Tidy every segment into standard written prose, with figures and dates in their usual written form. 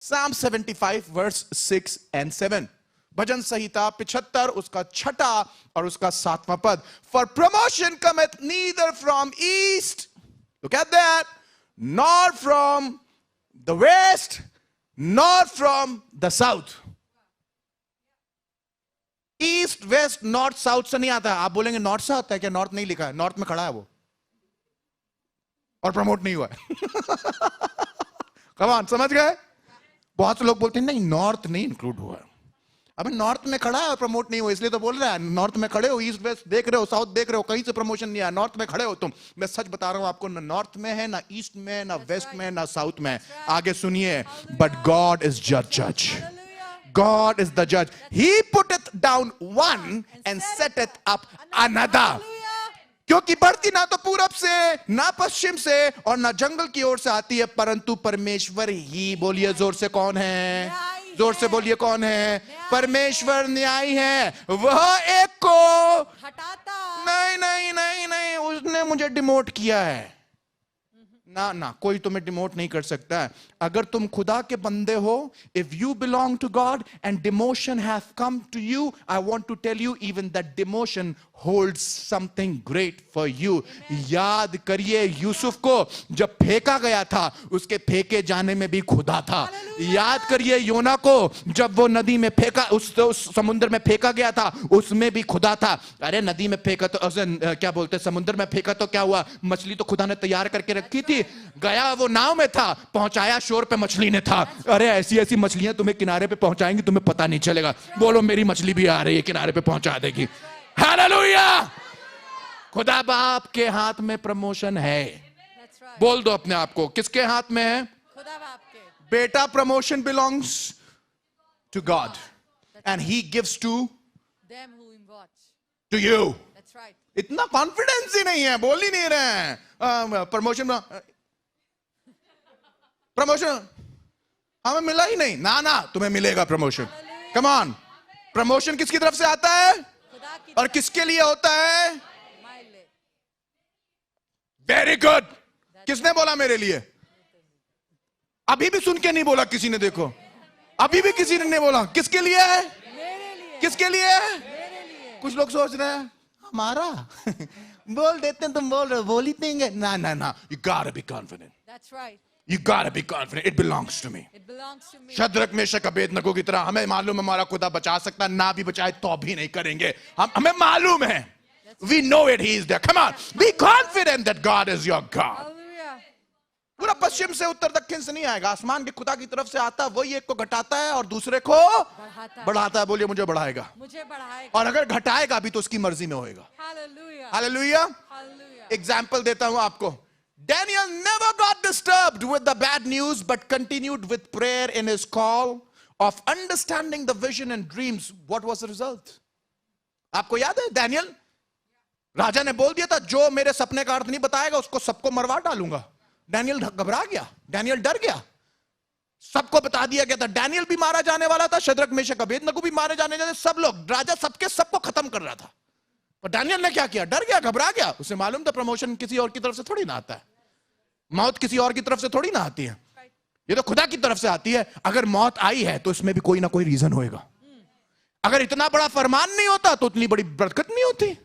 Psalm 75 verse 6 and 7. भजन संहिता 75 उसका छठा और उसका सातवां पद. For promotion cometh neither from east, look at that, nor from the west, nor from the south. East west north south से नहीं आता. आप बोलेंगे नॉर्थ से आता है क्या? नॉर्थ नहीं लिखा है, नॉर्थ में खड़ा है वो और प्रमोट नहीं हुआ है. कम ऑन, समझ गए? बहुत से लोग बोलते हैं नहीं नॉर्थ नहीं इंक्लूड हुआ है. अबे नॉर्थ में खड़ा है और प्रमोट नहीं हुआ, इसलिए तो बोल रहा है. नॉर्थ में खड़े हो, ईस्ट वेस्ट देख रहे हो, साउथ देख रहे हो, कहीं से प्रमोशन नहीं आया. नॉर्थ में खड़े हो तुम. मैं सच बता रहा हूं आपको, ना नॉर्थ में है, ना ईस्ट में, ना वेस्ट में, ना साउथ में. आगे सुनिए. बट गॉड इज जज. God is the judge. He putteth down one and setteth up another. क्योंकि बढ़ती ना तो पूरब से, ना पश्चिम से, और ना जंगल की ओर से आती है, परंतु परमेश्वर ही. बोलिए जोर से, कौन है? जोर से बोलिए, कौन है? परमेश्वर न्यायी है. वह एक को हटाता नहीं नहीं नहीं नहीं, उसने मुझे डिमोट किया है. ना ना, कोई तुम्हें डिमोट नहीं कर सकता है. अगर तुम खुदा के बंदे हो, if you belong to God and demotion have come to you, I want to tell you even that demotion holds something great for you. याद करिए यूसुफ को जब फेंका गया था, उसके फेंके जाने में भी खुदा था. याद करिए योना को जब वो नदी में फेंका, उस समुद्र में फेंका गया था, उसमें भी खुदा था. अरे नदी में फेंका तो क्या बोलते, समुद्र में फेंका तो क्या हुआ? मछली तो खुदा ने तैयार करके रखी थी. गया वो नाव में था, पहुंचाया शोर पे मछली ने था. अरे ऐसी ऐसी मछलियां तुम्हें किनारे पे पहुंचाएंगी, तुम्हें पता नहीं चलेगा. बोलो मेरी मछली भी आ रही है, किनारे पे पहुंचा देगी. हालेलुया. खुदा बाप के हाथ में प्रमोशन है. बोल दो अपने आप को, किसके हाथ में है? खुदा बाप के. बेटा, promotion belongs to God and he gives to them who watch to you. That's right. इतना कॉन्फिडेंस ही नहीं है, बोल ही नहीं रहे हैं. प्रमोशन प्रमोशन हमें मिला ही नहीं. ना ना, तुम्हें मिलेगा प्रमोशन. Come on. प्रमोशन किसकी तरफ से आता है और किसके लिए होता है? Very good. किसने बोला मेरे लिए? अभी भी सुन के नहीं बोला किसी ने. देखो, अभी भी किसी ने नहीं बोला. किसके लिए है? किसके लिए है? कुछ लोग सोच रहे हैं हमारा. बोल देते हैं, तुम बोल रहे हो, बोल ही देंगे. ना ना ना, you gotta be confident. That's right. You gotta be confident. It belongs to me. It belongs to me. Shadrach Meshach Abednego की तरह हमें मालूम है हमारा खुदा बचा सकता है. ना भी बचाए तो भी नहीं करेंगे. हमें मालूम है. We know it. He is there. Come on. Be confident that God is your God. पूरा पश्चिम से उत्तर दक्षिण से नहीं आएगा. आसमान के खुदा की तरफ से आता है. वही एक को घटाता है और दूसरे को बढ़ाता है. बोलिए मुझे बढ़ाएगा. मुझे बढ़ाएगा. और अगर घटाएगा भी तो उसकी मर्जी में होएगा. हालेलुया. एग्जाम्पल देता हूं आपको. Daniel never got disturbed with the bad news but continued with prayer in his call of understanding the vision and dreams. What was the result? आपको याद है? Daniel राजा ने बोल दिया था, जो मेरे सपने का अर्थ नहीं बताएगा उसको सबको मरवा डालूंगा. डैनियल घबरा गया. डैनियल डर गया. सबको बता दिया गया था. डैनियल भी मारा जाने वाला था, शद्रक मेशक अबेदनगो भी मारे जाने वाले. सब लोग, राजा सबके सबको खत्म कर रहा था. पर डैनियल ने क्या किया? डर गया, घबरा गया. उसे मालूम था प्रमोशन किसी और की तरफ से थोड़ी ना आता है. मौत किसी और की तरफ से थोड़ी ना आती है. ये तो खुदा की तरफ से आती है. अगर मौत आई है तो इसमें भी कोई ना कोई रीजन होएगा. अगर इतना बड़ा फरमान नहीं होता तो उतनी बड़ी बरकत नहीं होती.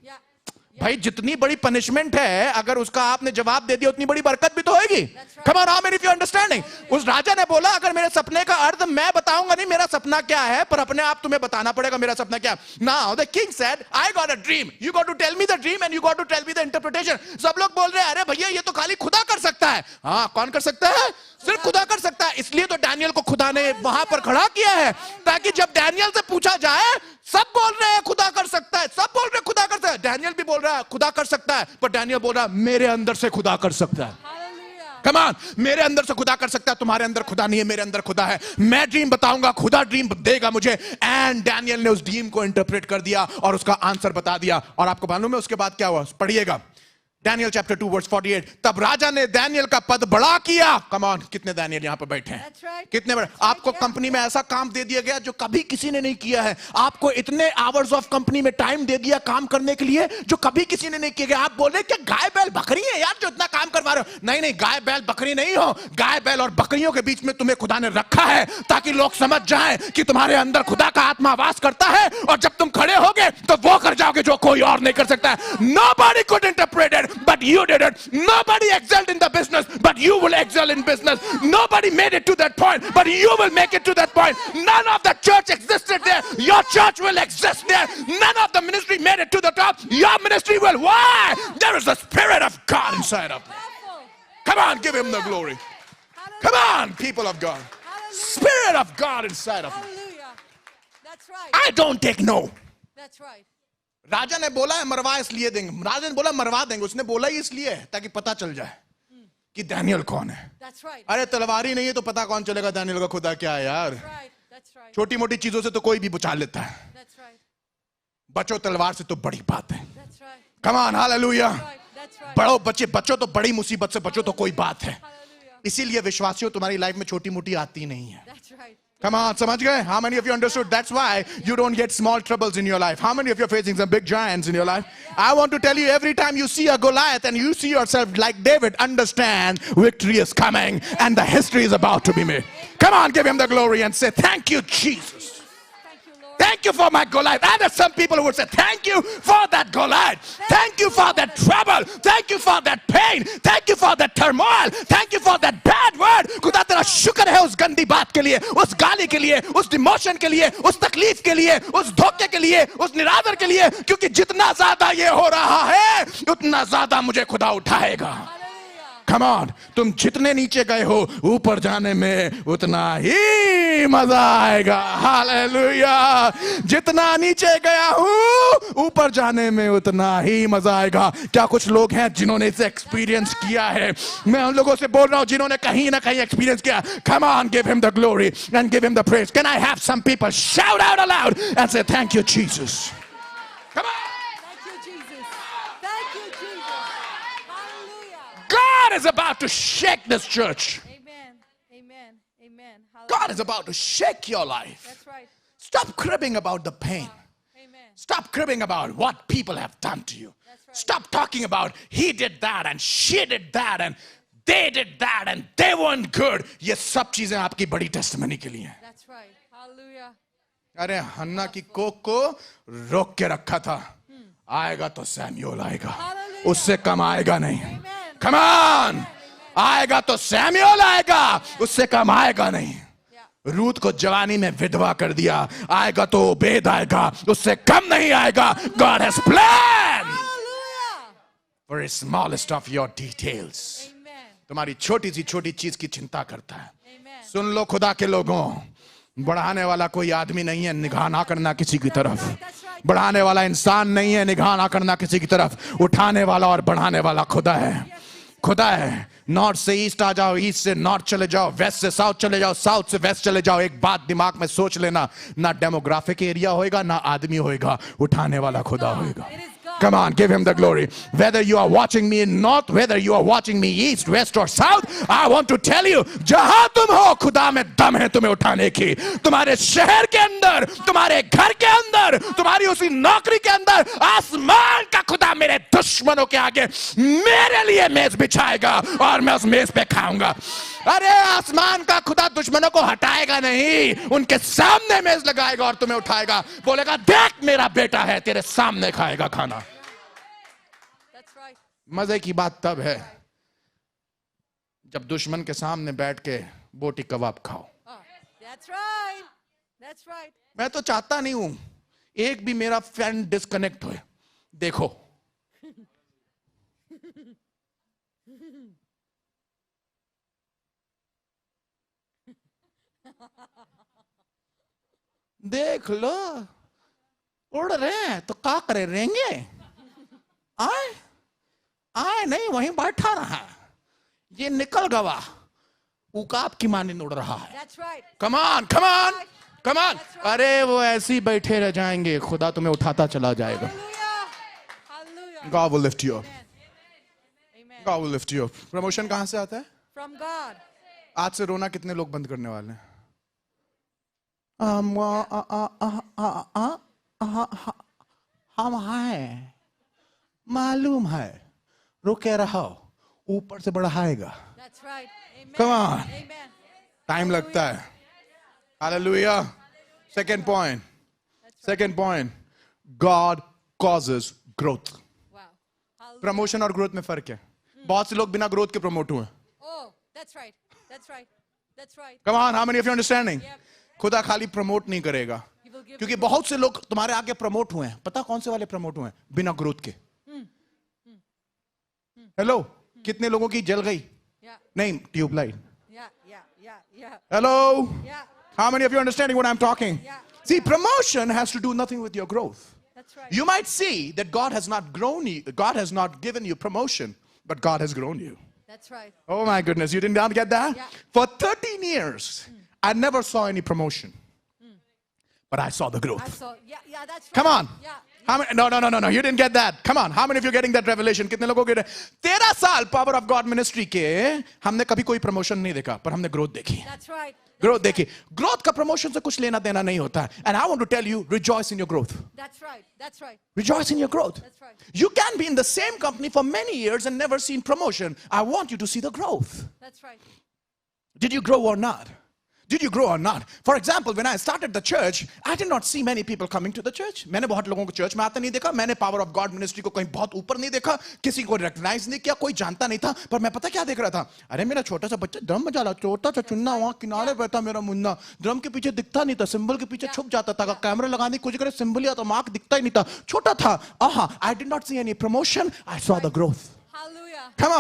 भाई जितनी बड़ी पनिशमेंट है, अगर उसका आपने जवाब दे दिया उतनी बड़ी बरकत भी तो होगी. Come on, how many of you understanding? उस राजा ने बोला, अगर मेरे सपने का अर्थ मैं बताऊंगा नहीं मेरा सपना क्या है, पर अपने आप तुम्हें बताना पड़ेगा मेरा सपना क्या है. Now the king said, I got a dream, you got to tell me the dream and you got to tell me the interpretation. सब लोग बोल रहे हैं, अरे भैया ये तो खाली खुदा कर सकता है. हाँ, कौन कर सकता है? सिर्फ खुदा कर सकता है. इसलिए तो डैनियल को खुदा ने वहां पर खड़ा किया है, ताकि जब डैनियल से पूछा जाए, सब बोल रहे हैं खुदा कर सकता है, सब बोल रहे हैं खुदा कर सकता है. डैनियल भी बोल रहा है खुदा कर सकता है, पर डैनियल बोल रहा है मेरे अंदर से खुदा कर सकता है. कम ऑन, मेरे अंदर से खुदा कर सकता है. तुम्हारे अंदर खुदा नहीं है, मेरे अंदर खुदा है. मैं ड्रीम बताऊंगा, खुदा ड्रीम देगा मुझे. एंड डैनियल ने उस ड्रीम को इंटरप्रेट कर दिया और उसका आंसर बता दिया. और आपको मालूम है उसके बाद क्या हुआ? पढ़िएगा. Daniel chapter 2 verse 48. तब राजा ने दानियल का पद बड़ा किया. Come on, कितने दानियल यहाँ पर बैठे हैं? कितने बड़े? आपको कंपनी में ऐसा काम दे दिया गया जो कभी किसी ने नहीं किया है. आपको इतने आवर्स ऑफ कंपनी में टाइम दे दिया काम करने के लिए जो कभी किसी ने नहीं किया गया. आप बोल रहे कि गाय बैल बकरी है यार जो इतना काम करवा रहे हो. नहीं नहीं, गाय बैल बकरी नहीं हो. गाय बैल और बकरियों के बीच में तुम्हें खुदा ने रखा है ताकि लोग समझ जाएं कि तुम्हारे अंदर खुदा का आत्मा वास करता है. और जब तुम खड़े होगे तो वो कर जाओगे जो कोई और नहीं कर सकता. Nobody could interpret it, but you did it. Nobody excelled in the business, but you will excel in business. Nobody made it to that point, but you will make it to that point. None of the church existed there. Your church will exist there. None of the ministry made it to the top. Your ministry will. Why? There is the Spirit of God inside of you. Come on, give him the glory. Come on, people of God. Spirit of God inside of you. That's right. I don't take no. That's right. राजा ने बोला है मरवा इसलिए देंगे. राजा ने बोला मरवा देंगे. उसने बोला ही इसलिए ताकि पता चल जाए कि दानियल कौन है. That's right. अरे तलवार ही नहीं है तो पता कौन चलेगा दानियल का खुदा क्या है यार. That's right. छोटी मोटी चीजों से तो कोई भी बचा लेता है. That's right. बचो तलवार से तो बड़ी बात है. That's right. Come on, hallelujah. That's right. बड़ो बचो तो बड़ी मुसीबत से बचो तो कोई बात है. Hallelujah. इसीलिए विश्वासियों तुम्हारी लाइफ में छोटी मोटी आती नहीं है. That's right. Come on, समझ गए? How many of you understood? That's why you don't get small troubles in your life. How many of you are facing some big giants in your life? I want to tell you, every time you see a Goliath and you see yourself like David, understand victory is coming and the history is about to be made. Come on, give him the glory and say, thank you, Jesus. Thank you for my Goliath. And there's some people who would say, thank you for that Goliath. Thank you for that trouble. Thank you for that pain. Thank you for that turmoil. Thank you for that bad word. खुदा तेरा शुक्र है उस गंदी बात के लिए, उस गाली के लिए, उस डिमोशन के लिए, उस तकलीफ के लिए, उस धोखे के लिए, उस निरादर के लिए. क्योंकि जितना ज्यादा ये हो रहा है उतना ज्यादा मुझे खुदा उठाएगा. Come on, तुम जितने नीचे गए हो ऊपर जाने में उतना ही मजा आएगा. हालेलुया. जितना नीचे गया हूं ऊपर जाने में उतना ही मजा आएगा. क्या कुछ लोग हैं जिन्होंने इसे एक्सपीरियंस किया है? मैं उन लोगों से बोल रहा हूं जिन्होंने कहीं ना कहीं एक्सपीरियंस किया. Come on, give him the glory and give him the praise. Can I have some people shout out aloud and say thank you, Jesus? Come on. God is about to shake this church. Amen. Amen. Amen. God is about to shake your life. That's right. Stop cribbing about the pain. Amen. Stop cribbing about what people have done to you. That's right. Stop talking about he did that and she did that and they did that and they weren't good. ये सब चीजें आपकी बड़ी testimony के लिए हैं. That's right. Hallelujah. अरे हन्ना की कोक को रोक के रखा था. आएगा तो सैमुएल आएगा. उससे कम आएगा नहीं. Come on! आएगा तो सैमुएल आएगा, उससे कम आएगा नहीं. रूत को जवानी में विधवा कर दिया. आएगा तो ओबेद आएगा, उससे कम नहीं आएगा. God has planned for the smallest of your details. तुम्हारी छोटी सी छोटी चीज की चिंता करता है. सुन लो खुदा के लोगों, बढ़ाने वाला कोई आदमी नहीं है, निगाह ना करना किसी की तरफ. बढ़ाने वाला इंसान नहीं है, निगाह ना करना किसी की तरफ. उठाने वाला और बढ़ाने वाला खुदा है. खुदा है. नॉर्थ से ईस्ट आ जाओ, ईस्ट से नॉर्थ चले जाओ, वेस्ट से साउथ चले जाओ, साउथ से वेस्ट चले जाओ. एक बात दिमाग में सोच लेना, ना डेमोग्राफिक एरिया होएगा ना आदमी होएगा, उठाने वाला खुदा होएगा. Come on, give him the glory. Whether you are watching me in north, whether you are watching me east, west or south, I want to tell you, जहां तुम हो खुदा में दम है तुम्हें उठाने की. तुम्हारे शहर के अंदर, तुम्हारे घर के अंदर, तुम्हारी उसी नौकरी के अंदर आसमान का खुदा मेरे दुश्मनों के आगे मेरे लिए मेज बिछाएगा और मैं उस मेज पे खाऊंगा. अरे आसमान का खुदा दुश्मनों को हटाएगा नहीं, उनके सामने मेज लगाएगा और तुम्हें उठाएगा. बोलेगा देख मेरा बेटा है, तेरे सामने खाएगा खाना. मजे की बात तब है जब दुश्मन के सामने बैठ के बोटी कबाब खाओ. That's right. That's right. मैं तो चाहता नहीं हूं एक भी मेरा फ्रेंड डिस्कनेक्ट हुए. देखो देख लो उड़ रहे हैं तो क्या करे, रहेंगे. आए आए नहीं, वहीं बैठा रहा. ये निकल गवा, उकाब की माने उड़ रहा है. That's right. Come on, come on, come on. अरे वो ऐसे ही बैठे रह जाएंगे, खुदा तुम्हें उठाता चला जाएगा. Hallelujah. Hallelujah. God will lift you up. God will lift you up. Promotion कहां से आता है? From God. आज से रोना कितने लोग बंद करने वाले हैं? हम हैं, मालूम है, रुके रहो, ऊपर से बढ़ाएगा. That's right. Amen. Come on. Amen. Time लगता है. Hallelujah. Second point. Second point. God causes growth. Wow. Hallelujah. Promotion और ग्रोथ में फर्क है. बहुत से लोग बिना ग्रोथ के प्रमोट हुए. Oh, that's right. That's right. That's right. Come on, how many of you understanding? Yep. खुदा खाली प्रमोट नहीं करेगा. He will give क्योंकि you बहुत से लोग तुम्हारे आगे प्रमोट हुए हैं. पता कौन से वाले प्रमोट हुए हैं? बिना ग्रोथ के. हेलो, कितने लोगों की जल गई? Yeah. नहीं, tubelight. Yeah. Hello. Yeah. How many of you understanding what I'm talking? Yeah. See, promotion has to do nothing with your growth. That's right. You might see that God has not grown you, God has not given you promotion, but God has grown you. That's right. Oh my goodness, you didn't get that? Yeah. For 13 years, I never saw any promotion, but I saw the I growth. saw. Yeah. That's right. Come on. Yeah. How many, no, you didn't get that. Come on, how many of you are getting that revelation? कितने लोगों के 13 साल Power of God Ministry के हमने कभी कोई promotion नहीं देखा, पर हमने growth देखी. That's right. ग्रोथ देखिए. ग्रोथ का प्रमोशन से कुछ लेना देना नहीं होता है. And I want to tell you, rejoice in your growth. That's right. That's right. Rejoice in your growth. That's right. You can be in the same company for many years and never seen promotion. I want you to see the growth. That's right. Did you grow or not? Did you grow or not? For example, when I started the church, I did not see many people coming to the church. मैंने बहुत लोगों को church में आते नहीं देखा. मैंने power of God ministry को कहीं बहुत ऊपर नहीं देखा. किसी को रिकॉग्नाइज नहीं किया. कोई जानता नहीं था. पर मैं पता क्या देख रहा था? अरे मेरा छोटा सा बच्चा ड्रम बजा रहा, छोटा सा चुन्ना वहां किनारे बैठा मेरा मुन्ना. ड्रम के पीछे दिखता नहीं था. सिंबल के पीछे छुप जाता था. कैमरा लगाने की कोशिश करे, सिंबल या तो मार्क दिखता ही नहीं था. छोटा था. I did not see any promotion. I saw the growth. Hallelujah. Come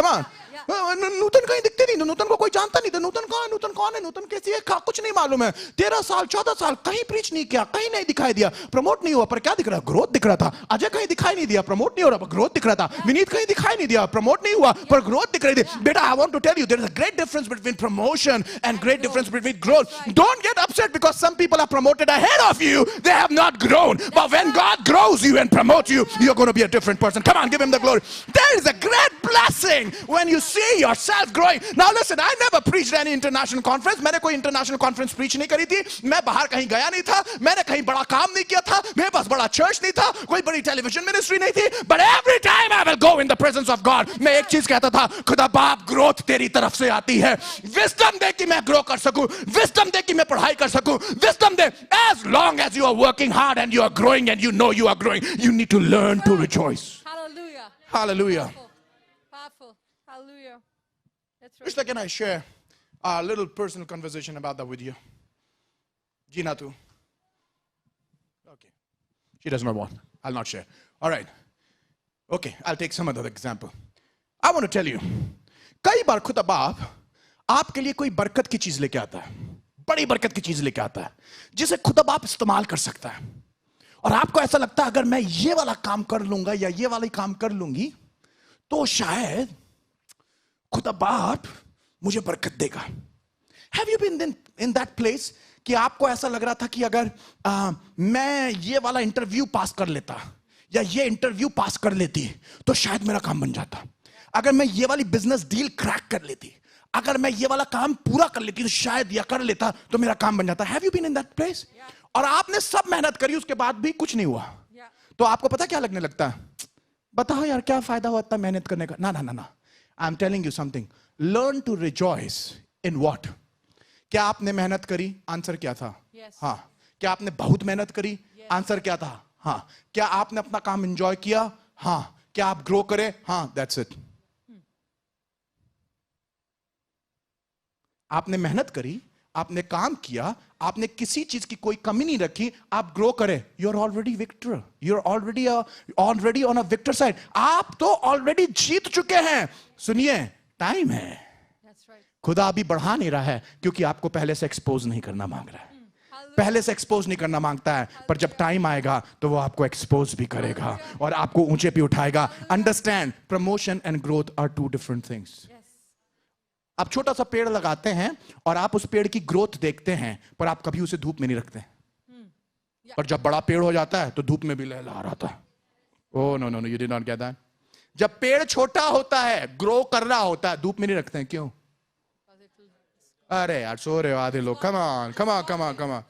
on. नूतन कहीं दिखते नहीं. नूतन को कोई जानता नहीं था. नूतन कौन है? नूतन कैसी है? कुछ नहीं मालूम है. 13 साल 14 साल कहीं प्रीच नहीं किया, कहीं नहीं दिखाई दिया, प्रमोट नहीं हुआ. पर क्या दिख रहा? ग्रोथ दिख रहा था. अजय कहीं दिखाई नहीं दिया, प्रमोट नहीं हो रहा, पर ग्रोथ दिख रहा था. विनीत कहीं दिखाई नहीं दिया, प्रमोट नहीं हुआ, पर ग्रोथ दिख रही थी. बेटा, I want to tell you, there is a great difference between promotion and great difference between growth. Don't get upset because some people are promoted ahead of you. They have not grown. But when God grows you and promotes you, you're going to be a different person. Come on, give him the glory. There is a great blessing when you see yourself growing. Now listen, I never preached any international conference. मैंने कोई international conference preach नहीं करी थी. मैं बाहर कहीं गया नहीं था. मैंने कहीं बड़ा काम नहीं किया था. मेरे पास बड़ा church नहीं था. कोई बड़ी television ministry नहीं थी. But every time I will go in the presence of God, मैं एक चीज कहता था, खुदा बाप, growth तेरी तरफ से आती है. Wisdom दे कि मैं grow कर सकूं. Wisdom दे कि मैं पढ़ाई कर सकूं. Wisdom they. As long as you are working hard and you are growing and you know you are growing, you need to learn to rejoice. Hallelujah. Hallelujah. Powerful. Hallelujah. That's right. Krishna, can I share a little personal conversation about that with you? Gina too. Okay. She does not want. I'll not share. All right. Okay, I'll take some other example. I want to tell you, कई बार खुदा बाप आपके लिए कोई बरकत की चीज लेके आता है. बड़ी बरकत की चीज लेके आता है, जिसे खुदा बाप इस्तेमाल कर सकता है. और आपको ऐसा लगता है, अगर मैं ये वाला काम कर लूंगा या ये वाला काम कर लूंगी, तो शायद खुदा बाप मुझे बरकत देगा. Have you been in that place कि आपको ऐसा लग रहा था कि अगर मैं ये वाला इंटरव्यू पास कर लेता या ये इंटरव्यू पास कर लेती तो शायद मेरा काम बन जाता. अगर मैं ये वाली बिजनेस डील क्रैक कर लेती, अगर मैं ये वाला काम पूरा कर लेती तो शायद या कर लेता तो मेरा काम बन जाता. Have you been in that place? और आपने सब मेहनत करी, उसके बाद भी कुछ नहीं हुआ. तो आपको पता क्या लगने लगता है? बताओ यार, क्या फायदा हुआ इतना मेहनत करने का? ना. I'm telling you something. Learn to rejoice in what? क्या आपने मेहनत करी? आंसर क्या था? Yes. हाँ. क्या आपने बहुत मेहनत करी? आंसर क्या था? हाँ. क्या आपने अपना काम एंजॉय किया? हाँ. क्या आप ग्रो करे? हाँ. That's it. आपने मेहनत करी, आपने काम किया, आपने किसी चीज की कोई कमी नहीं रखी, आप ग्रो करे. You're already victor. You're already on a victor side. आप तो ऑलरेडी जीत चुके हैं. सुनिए, टाइम है. That's right. खुदा अभी बढ़ा नहीं रहा है, क्योंकि आपको पहले से एक्सपोज नहीं करना मांग रहा है. पहले से एक्सपोज नहीं करना मांगता है, पर जब टाइम आएगा तो वो आपको एक्सपोज भी करेगा और आपको ऊंचे पे उठाएगा. Understand, promotion and growth are two different things. आप छोटा सा पेड़ लगाते हैं और आप उस पेड़ की ग्रोथ देखते हैं, पर आप कभी उसे धूप में नहीं रखते. और जब बड़ा पेड़ हो जाता है तो धूप में भी लहरा रहा था. Oh no, you did not get that. जब पेड़ छोटा होता है, ग्रो कर रहा होता है, धूप में नहीं रखते हैं, क्यों? अरे यार सो रहे हो आधे लोग, come on come on come on come on.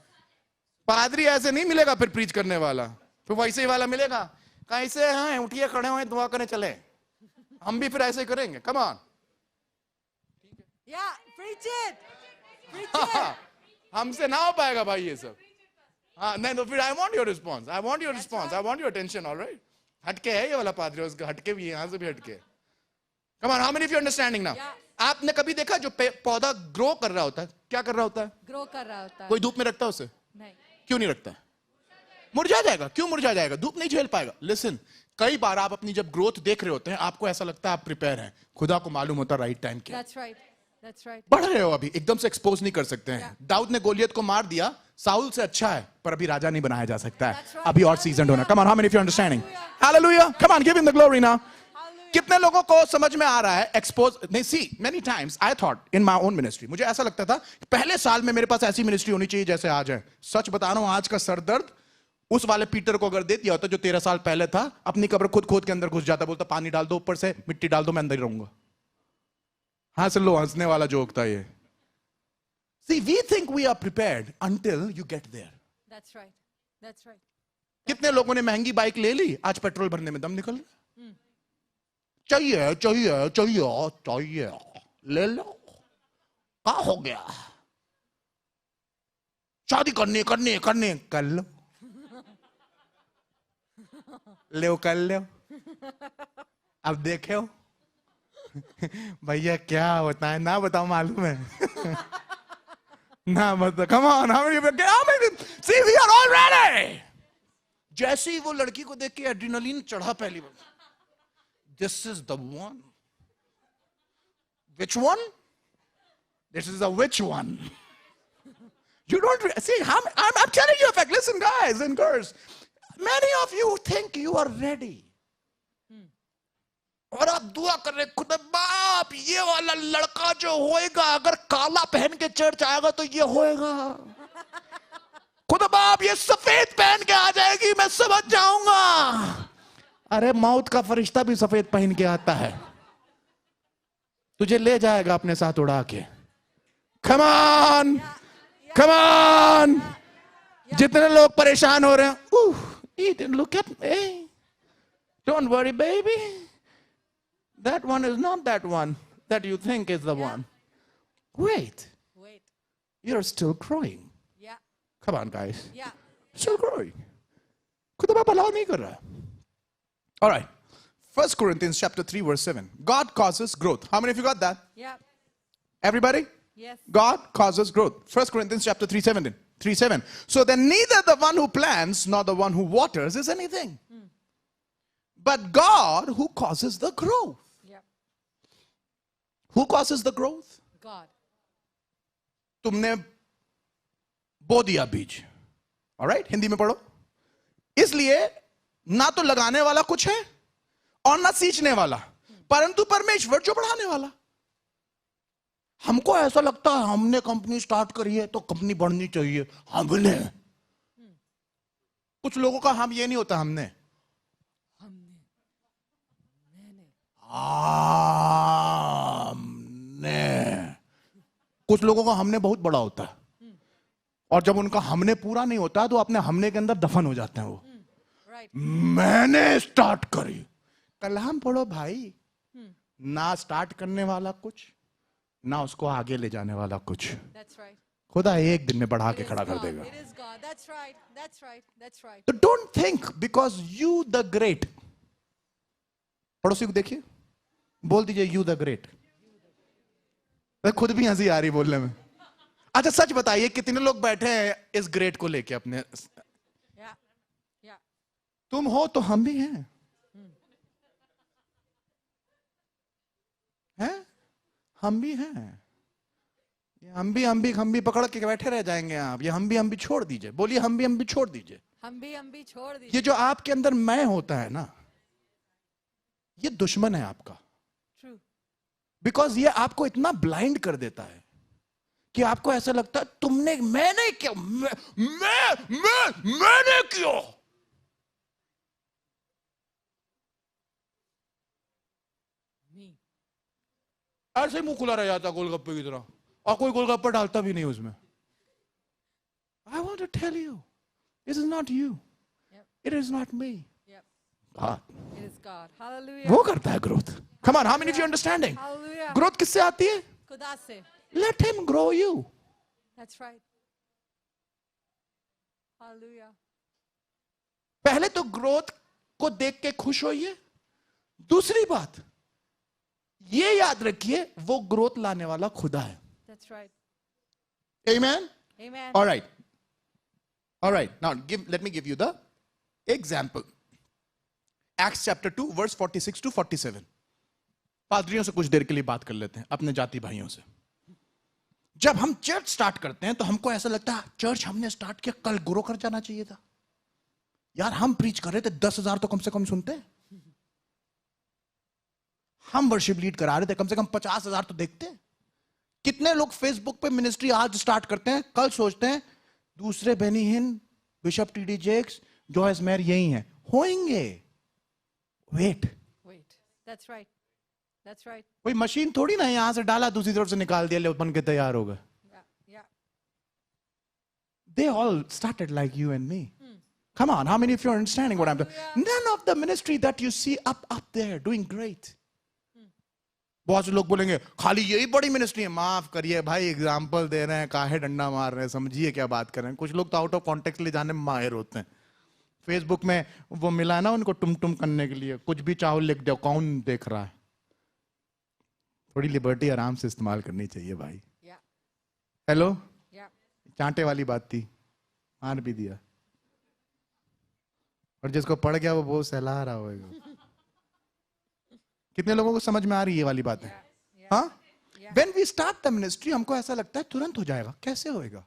पादरी ऐसे नहीं मिलेगा फिर प्रीच करने वाला, फिर वैसे ही वाला मिलेगा, कैसे हैं, उठिए खड़े हुए दुआ करने चले, हम भी फिर ऐसे ही करेंगे, come on. Yeah, preach it. Preach it. हमसे ना हो पाएगा भाई ये सब। हाँ नहीं तो फिर I want your response, I want your response, I want your attention. Alright, हटके है ये वाला पादरी, उसका हटके भी है, यहाँ से भी हटके। Come on, how many of you understanding now? आपने कभी देखा जो पौधा ग्रो कर रहा होता है, क्या कर रहा होता है? ग्रो कर रहा होता है। कोई धूप में रखता है उसे? नहीं। क्यों नहीं रखता? मुरझा जाएगा। क्यों मुरझा जाएगा? धूप नहीं झेल पाएगा। लिसन, कई बार आप अपनी जब ग्रोथ देख रहे होते हैं, आपको ऐसा लगता है आप प्रिपेयर हैं, खुदा को मालूम होता राइट टाइम क्या। That's right. That's right. बढ़ रहे हो, अभी एकदम से एक्सपोज नहीं कर सकते हैं। दाऊद ने गोलियत को मार दिया, साउल से अच्छा है, पर अभी राजा नहीं बनाया जा सकता है, अभी और सीजन होना। Come on, how many of you understanding? Hallelujah, come on, give him the glory now. कितने लोगों को समझ में आ रहा है एक्सपोज नहीं? See many times I thought in my own ministry, मुझे ऐसा लगता था पहले साल में मेरे पास ऐसी मिनिस्ट्री होनी चाहिए जैसे आज है। सच बता रहा हूं, आज का सरदर्द उस वाले पीटर को अगर दे दिया होता जो 13 साल पहले था, अपनी कब्र खुद खोद के अंदर घुस जाता, बोलता पानी डाल दो ऊपर से, मिट्टी डाल दो, मैं अंदर ही रहूंगा। हंस लो, हंसने वाला जोक था ये। See we think we are prepared until you get there. That's right. That's right. कितने लोगों ने महंगी बाइक ले ली, आज पेट्रोल भरने में दम निकल रहा। चाहिए चाहिए चाहिए चाहिए, ले लो, क्या हो गया? शादी करनी करनी करनी, कर लो, ले कर लो। अब देखे हो भैया क्या होता है, ना बताओ मालूम है ना बताओ। Come on, see we are all ready. जैसे ही वो लड़की को देख के एड्रेनलिन चढ़ा पहली बार, this is the one. Which one? This is the which one? You don't see. I'm telling you a fact. Listen, guys and girls. Many of you think you are ready. और आप दुआ कर रहे, खुदा बाप ये वाला लड़का जो होएगा, अगर काला पहन के चर्च आएगा तो ये होएगा। खुदा बाप ये सफेद पहन के आ जाएगी, मैं समझ जाऊंगा। अरे मौत का फरिश्ता भी सफेद पहन के आता है, तुझे ले जाएगा अपने साथ उड़ा के। Come on, come on। जितने लोग परेशान हो रहे हैं, eat and look at me, don't worry baby, that one is not that one that you think is the one. Wait, you're still growing. Yeah. Come on guys, Yeah. still growing। खुदा बाप allow नहीं कर रहा। All right, 1 Corinthians chapter 3 verse 7. God causes growth. How many of you got that? Yeah. Everybody? Yes. God causes growth. 1 Corinthians chapter 3:7. So then neither the one who plants nor the one who waters is anything, but God who causes the growth. Yeah. Who causes the growth? God. तुमने बो दिया बीज, alright, Hindi में पढ़ो। इसलिए ना तो लगाने वाला कुछ है और ना सींचने वाला, परंतु परमेश्वर जो बढ़ाने वाला। हमको ऐसा लगता है हमने कंपनी स्टार्ट करी है तो कंपनी बढ़नी चाहिए, हमने। कुछ लोगों का हम ये नहीं होता, हमने कुछ लोगों का हमने बहुत बड़ा होता है, और जब उनका हमने पूरा नहीं होता तो अपने हमने के अंदर दफन हो जाते हैं वो। मैंने स्टार्ट करी, कलाम पढ़ो भाई। ना स्टार्ट करने वाला कुछ, ना उसको आगे ले जाने वाला कुछ। That's right. खुदा एक दिन में बढ़ा It के is खड़ा कर God. देगा। It is God. That's right. That's right. That's right. तो don't think because you the great, पड़ोसी को देखिए, बोल दीजिए यू द ग्रेट। खुद भी हंसी आ रही बोलने में। अच्छा सच बताइए, कितने लोग बैठे हैं इस ग्रेट को लेके अपने? Yeah. Yeah. तुम हो तो हम भी हैं, हैं? हम भी हैं। ये हम भी पकड़ के बैठे रह जाएंगे आप। ये हम भी छोड़ दीजिए। बोलिए हम भी छोड़ दीजिए। हम भी छोड़ दीजिए। ये जो आपके अंदर मैं होता है ना, ये दुश्मन है आपका। True. बिकॉज ये आपको इतना ब्लाइंड कर देता है कि आपको ऐसा लगता है तुमने, मैंने क्यों, मैंने क्यों। ऐसे ही मुंह खुला रह जाता गोलगप्पे की तरह, और कोई गोलगप्पा डालता भी नहीं उसमें। I want to tell you, this is not you. Yep. It is not me. Yep. God. It is God. Hallelujah. वो करता है growth. Come on, how many of you understanding? Hallelujah. Growth किससे आती है? खुदा से. Let him grow you. That's right. Hallelujah. पहले तो ग्रोथ को देख के खुश होइए। दूसरी बात, ये याद रखिए, वो ग्रोथ लाने वाला खुदा है। That's right. Amen. Amen. All right. All right. Now, let me give you the example. Acts chapter 2, verse 46 to 47. पादरियों से कुछ देर के लिए बात कर लेते हैं, अपने जाति भाइयों से। जब हम चर्च स्टार्ट करते हैं तो हमको ऐसा लगता है चर्च हमने स्टार्ट किया, कल ग्रो कर जाना चाहिए था। यार हम प्रीच कर रहे थे, 10,000 तो कम से कम सुनते हैं। हम वर्शिप लीड करा रहे थे, कम से कम 50,000 तो देखते हैं। कितने लोग फेसबुक पे मिनिस्ट्री आज स्टार्ट करते हैं, कल सोचते हैं दूसरे Benny Hinn, bishop TD Jakes, Joyce Meyer यही हैं, होंगे। Wait. That's right. That's right. कोई मशीन थोड़ी ना यहां से डाला दूसरी तरफ से निकाल दिया, ले बन के तैयार होगा। Yeah. Yeah. They all started like you and me. Come on, how many of you are understanding what I'm doing? None of the ministry that you see up there doing great. बहुत से लोग बोलेंगे खाली यही बड़ी ministry है। माफ करिए भाई, एग्जाम्पल दे रहे हैं, काहे डंडा मार रहे हैं, समझिए क्या बात कर रहे हैं। कुछ लोग तो आउट ऑफ कॉन्टेक्स्ट ले जाने में माहिर होते हैं। फेसबुक में वो मिला है ना उनको टुम टुम करने के लिए, कुछ भी चाहो लिख दो, कौन देख रहा है। थोड़ी लिबर्टी आराम से इस्तेमाल करनी चाहिए भाई। हेलो, चांटे वाली बात थी, मार भी दिया, और जिसको पड़ गया वो बहुत सहला रहा होगा। कितने लोगों को समझ में आ रही है ये वाली बात है? हाँ, When we start the ministry हमको ऐसा लगता है तुरंत हो जाएगा। कैसे होएगा?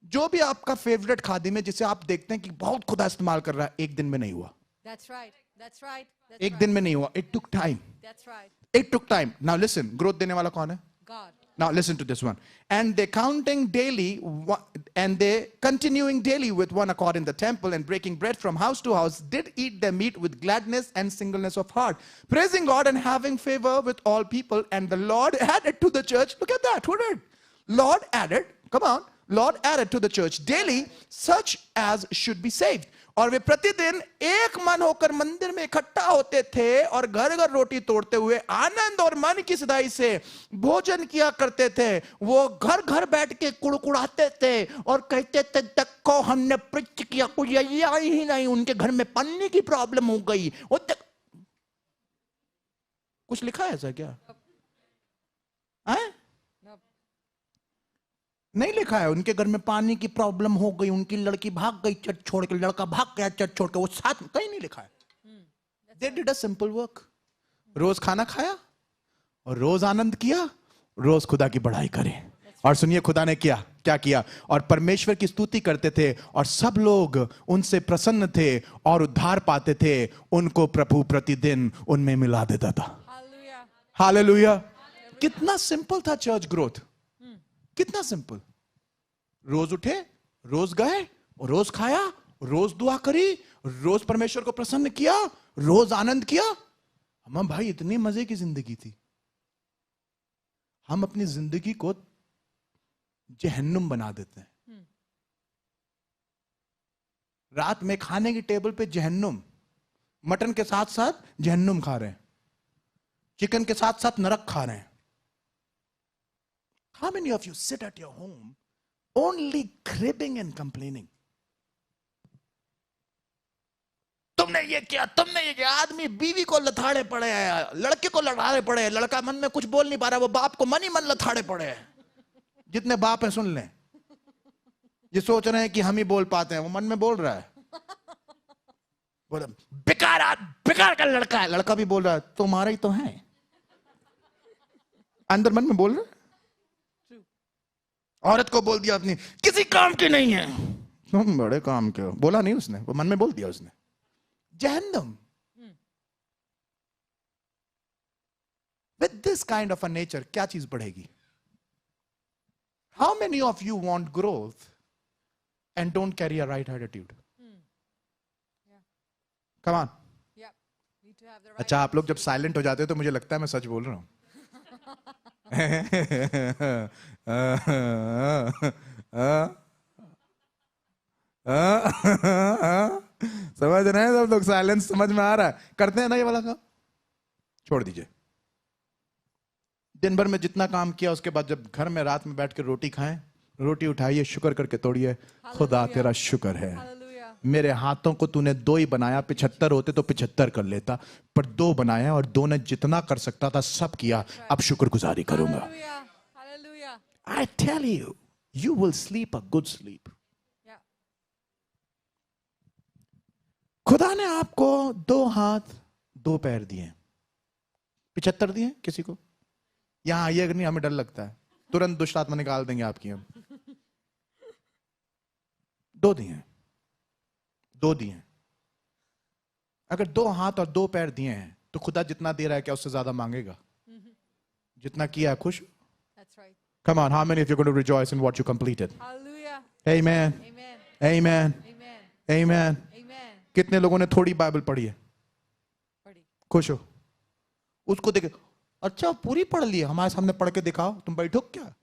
जो भी आपका फेवरेट खादिम है जिसे आप देखते हैं कि बहुत खुदा इस्तेमाल कर रहा है, एक दिन में नहीं हुआ। That's right. That's right. That's एक right. दिन में नहीं हुआ। It took time. That's right. It took time. Now listen, growth देने वाला कौन है? God. Now listen to this one. And they counting daily, and they continuing daily with one accord in the temple and breaking bread from house to house, did eat their meat with gladness and singleness of heart, praising God and having favor with all people. And the Lord added to the church, look at that, who did? Lord added, come on, Lord added to the church daily such as should be saved. और वे प्रतिदिन एक मन होकर मंदिर में इकट्ठा होते थे और घर घर रोटी तोड़ते हुए आनंद और मन की सदाई से भोजन किया करते थे। वो घर घर बैठ के कुड़कुड़ाते थे और कहते थे देखो हमने प्रीच किया, कोई आया ही नहीं, उनके घर में पानी की प्रॉब्लम हो गई। कुछ लिखा है ऐसा क्या? है? नहीं लिखा है। उनके घर में पानी की प्रॉब्लम हो गई, उनकी लड़की भाग गई चर्च छोड़ के, लड़का भाग गया चर्च छोड़ के, वो साथ में कहीं नहीं लिखा है। They did a simple work. रोज खाना खाया और रोज आनंद किया, रोज खुदा की बढ़ाई करें। और सुनिए खुदा ने क्या किया, और परमेश्वर की स्तुति करते थे और सब लोग उनसे प्रसन्न थे और उद्धार पाते थे। उनको प्रभु प्रतिदिन उनमें मिला देता था। हालेलुया। कितना सिंपल था चर्च ग्रोथ, कितना सिंपल। रोज उठे, रोज गए, रोज खाया, रोज दुआ करी, रोज परमेश्वर को प्रसन्न किया, रोज आनंद किया। हम भाई इतनी मजे की जिंदगी थी। हम अपनी जिंदगी को जहन्नुम बना देते हैं। रात में खाने की टेबल पे जहन्नुम, मटन के साथ साथ जहन्नुम खा रहे हैं, चिकन के साथ साथ नरक खा रहे हैं। How many of you sit at your home only cribbing and complaining? तुमने ये किया, तुमने ये किया। आदमी बीवी को लथाड़े पड़े हैं, लड़के को लड़ाड़े पड़े हैं, लड़का मन में कुछ बोल नहीं पा रहा, वो बाप को मन ही मन लथाड़े पड़े हैं। जितने बाप हैं सुन लें, ये सोच रहे हैं कि हम ही बोल पाते हैं, वो मन में बोल रहा है, बोले बेकार का लड़का है। लड़का भी बोल रहा है तुम्हारा ही तो है, अंदर मन में बोल रहा है। औरत को बोल दिया अपनी किसी काम की नहीं है, तुम बड़े काम के हो। बोला नहीं उसने, वो मन में बोल दिया उसने। जहन्नम। With this kind of a nature क्या चीज बढ़ेगी? How many of you want growth and don't carry a right attitude? Come on. Need to have the right. अच्छा, आप लोग जब साइलेंट हो जाते हो तो मुझे लगता है मैं सच बोल रहा हूं। समझ रहे हैं सब लोग? साइलेंस समझ में आ रहा है? करते हैं ना ये वाला काम? छोड़ दीजिए। दिन भर में जितना काम किया, उसके बाद जब घर में रात में बैठ के रोटी खाएं, रोटी उठाइए, शुक्र करके तोड़िए, खुदा तेरा शुक्र है, Hallelujah. मेरे हाथों को तूने 2 ही बनाया, 75 होते तो 75 कर लेता, पर 2 बनाया और 2 ने जितना कर सकता था सब किया। अब शुक्रगुजारी करूंगा। Hallelujah. Hallelujah. I tell you, you will sleep a good sleep. Yeah. खुदा ने आपको 2 हाथ 2 पैर दिए, 75 दिए किसी को? यहां आइए, अगर नहीं हमें डर लगता है, तुरंत दुष्ट आत्मा निकाल देंगे आपकी हम। 2 दिए, 2 दिए। अगर 2 हाथ और 2 पैर दिए हैं तो खुदा जितना दे रहा है क्या उससे ज्यादा मांगेगा? जितना किया है खुश? That's right. Come on, how many of you are going to rejoice in what you completed? Hallelujah. Amen. Amen. Amen. Amen. Amen. Amen. कितने लोगों ने थोड़ी बाइबल पढ़ी है? Padi. खुश हो? उसको देखे, अच्छा पूरी पढ़ ली है, हमारे सामने पढ़ के दिखाओ, तुम बैठो क्या?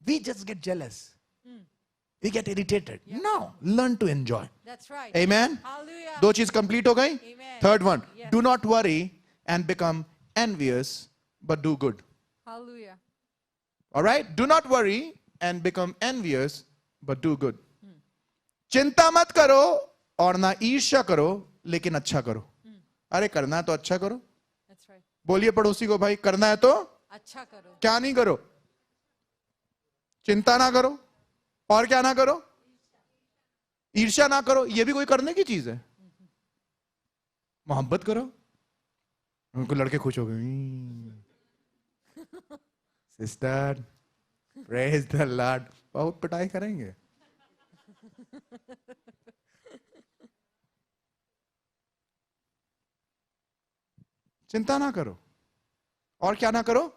We just get jealous. We get irritated. No, learn to enjoy. That's right. Amen. Hallelujah. 2 चीज कंप्लीट हो गई? Amen. Third one, Yes. do not worry and become envious, but do good. Hallelujah. All right? Do not worry and become envious, but do good. चिंता मत करो और ना ईर्ष्या करो, लेकिन अच्छा करो। अरे करना है तो अच्छा करो। That's right. बोलिए पड़ोसी को, भाई करना है तो अच्छा करो. क्या नहीं करो? चिंता ना करो और क्या ना करो? ईर्ष्या ना करो। ये भी कोई करने की चीज है? मोहब्बत करो। उनको लड़के खुश हो गए, सिस्टर प्रेज द लॉर्ड, बहुत पिटाई करेंगे। चिंता ना करो और क्या ना करो?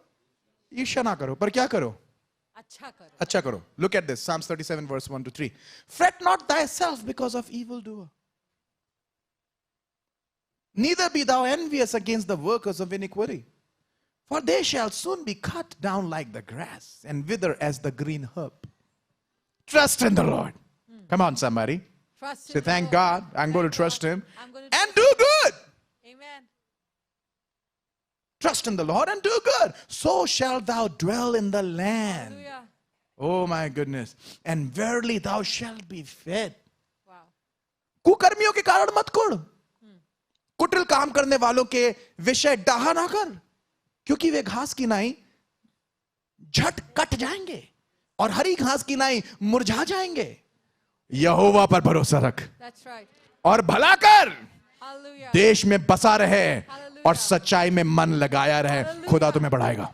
ईर्ष्या ना करो, पर क्या करो? अच्छा करो. अच्छा करो। Look at this, Psalms 37 verse 1 to 3. Fret not thyself because of evildoer, neither be thou envious against the workers of iniquity, for they shall soon be cut down like the grass and wither as the green herb. Trust in the Lord. Come on, somebody. Trust in Say, the thank Lord. God, I'm going to Thank trust God. Him I'm going to and do good. Amen. Trust in the Lord and do good. So shalt thou dwell in the land. Hallelujah. Oh my goodness. And verily thou shalt be fed. Wow. कुकर्मियों के कारण मत कुड़, कुटिल काम करने वालों के विषय डाहा ना कर, क्योंकि वे घास की नाई झट कट जाएंगे और हरी घास की नाई मुरझा जाएंगे। यहोवा पर भरोसा रख That's right. और भला कर, Hallelujah. देश में बसा रहे Hallelujah. और सच्चाई में मन लगाया रहे, खुदा तुम्हें बढ़ाएगा।